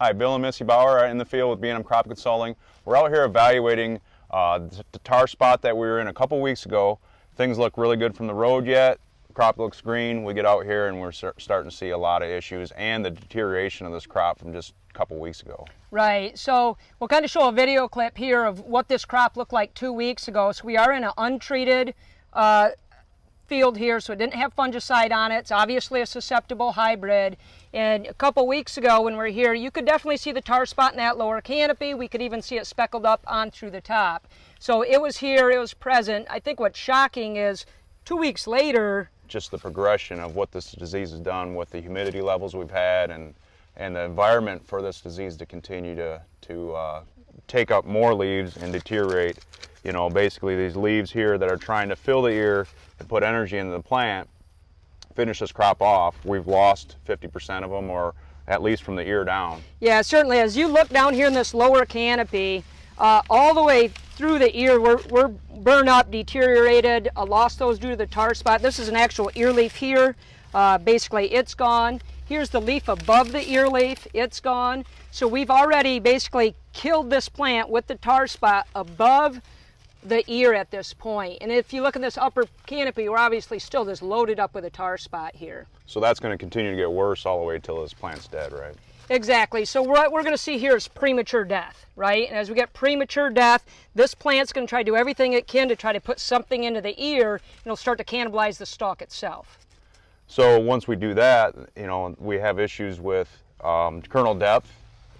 Hi, Bill and Missy Bauer in the field with B&M Crop Consulting. We're out here evaluating the tar spot that we were in a couple weeks ago. Things look really good from the road yet. Crop looks green. We get out here and we're starting to see a lot of issues and the deterioration of this crop from just a couple weeks ago. Right, so we'll kind of show a video clip here of what this crop looked like 2 weeks ago. So we are in an untreated field here, so it didn't have fungicide on it. It's obviously a susceptible hybrid. And a couple weeks ago when we were here, you could definitely see the tar spot in that lower canopy. We could even see it speckled up on through the top. So it was here, it was present. I think what's shocking is 2 weeks later, just the progression of what this disease has done with the humidity levels we've had and the environment for this disease to continue to take up more leaves and deteriorate. You know, basically these leaves here that are trying to fill the ear and put energy into the plant, finish this crop off, we've lost 50% of them, or at least from the ear down. Yeah, certainly. As you look down here in this lower canopy, all the way through the ear, we're burned up, deteriorated, lost those due to the tar spot. This is an actual ear leaf here. Basically, it's gone. Here's the leaf above the ear leaf. It's gone. So we've already basically killed this plant with the tar spot above the ear at this point. And if you look at this upper canopy, we're obviously still just loaded up with a tar spot here. So that's going to continue to get worse all the way till this plant's dead, right? Exactly. So what we're going to see here is premature death, right? And as we get premature death, this plant's going to try to do everything it can to try to put something into the ear, and it'll start to cannibalize the stalk itself. So once we do that, you know, we have issues with kernel depth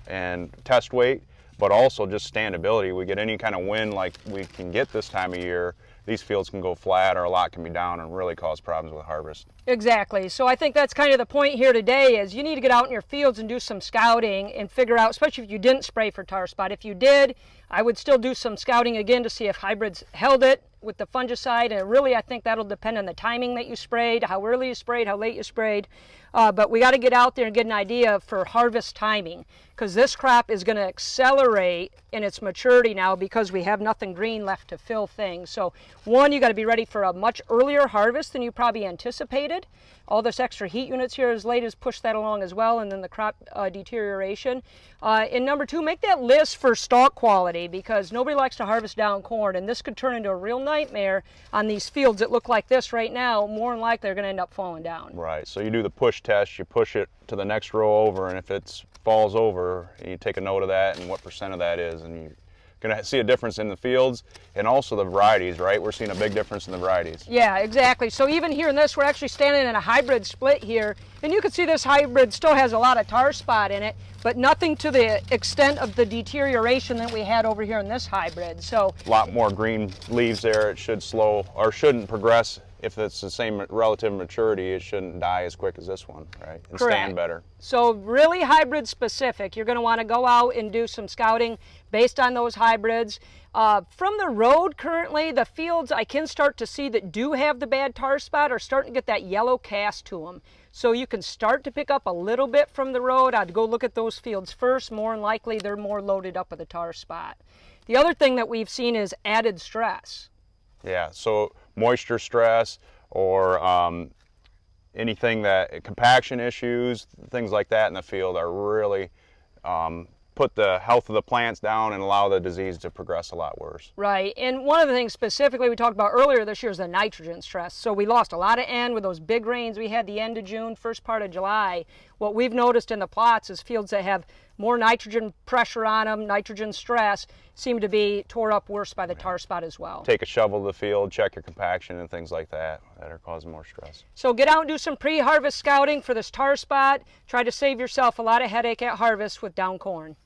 and test weight, but also just standability. We get any kind of wind like we can get this time of year, these fields can go flat or a lot can be down and really cause problems with harvest. Exactly. So I think that's kind of the point here today is you need to get out in your fields and do some scouting and figure out, especially if you didn't spray for tar spot. If you did, I would still do some scouting again to see if hybrids held it with the fungicide, and really I think that'll depend on the timing that you sprayed, how early you sprayed, how late you sprayed. But we got to get out there and get an idea for harvest timing, because this crop is going to accelerate in its maturity now because we have nothing green left to fill things. So one, you got to be ready for a much earlier harvest than you probably anticipated. All this extra heat units here as late as push that along as well, and then the crop deterioration. And number two, make that list for stalk quality, because nobody likes to harvest down corn, and this could turn into a real nightmare on these fields that look like this right now. More than likely they're going to end up falling down. Right, so you do the push test, you push it to the next row over, and if it falls over, you take a note of that and what percent of that is, and you're going to see a difference in the fields and also the varieties, right? We're seeing a big difference in the varieties. Yeah, exactly. So even here in this, we're actually standing in a hybrid split here, and you can see this hybrid still has a lot of tar spot in it, but nothing to the extent of the deterioration that we had over here in this hybrid. So a lot more green leaves there. It should slow, or shouldn't progress. If it's the same relative maturity, it shouldn't die as quick as this one, right? And correct. Stand better. So really hybrid specific. You're going to want to go out and do some scouting based on those hybrids. From the road currently, the fields I can start to see that do have the bad tar spot are starting to get that yellow cast to them. So you can start to pick up a little bit from the road. I'd go look at those fields first. More than likely, they're more loaded up with a tar spot. The other thing that we've seen is added stress. Yeah, so moisture stress or anything that, compaction issues, things like that in the field are really put the health of the plants down and allow the disease to progress a lot worse. Right, and one of the things specifically we talked about earlier this year is the nitrogen stress. So we lost a lot of N with those big rains we had the end of June, first part of July. What we've noticed in the plots is fields that have more nitrogen pressure on them, nitrogen stress, seem to be tore up worse by the tar spot as well. Take a shovel to the field, check your compaction and things like that that are causing more stress. So get out and do some pre-harvest scouting for this tar spot. Try to save yourself a lot of headache at harvest with down corn.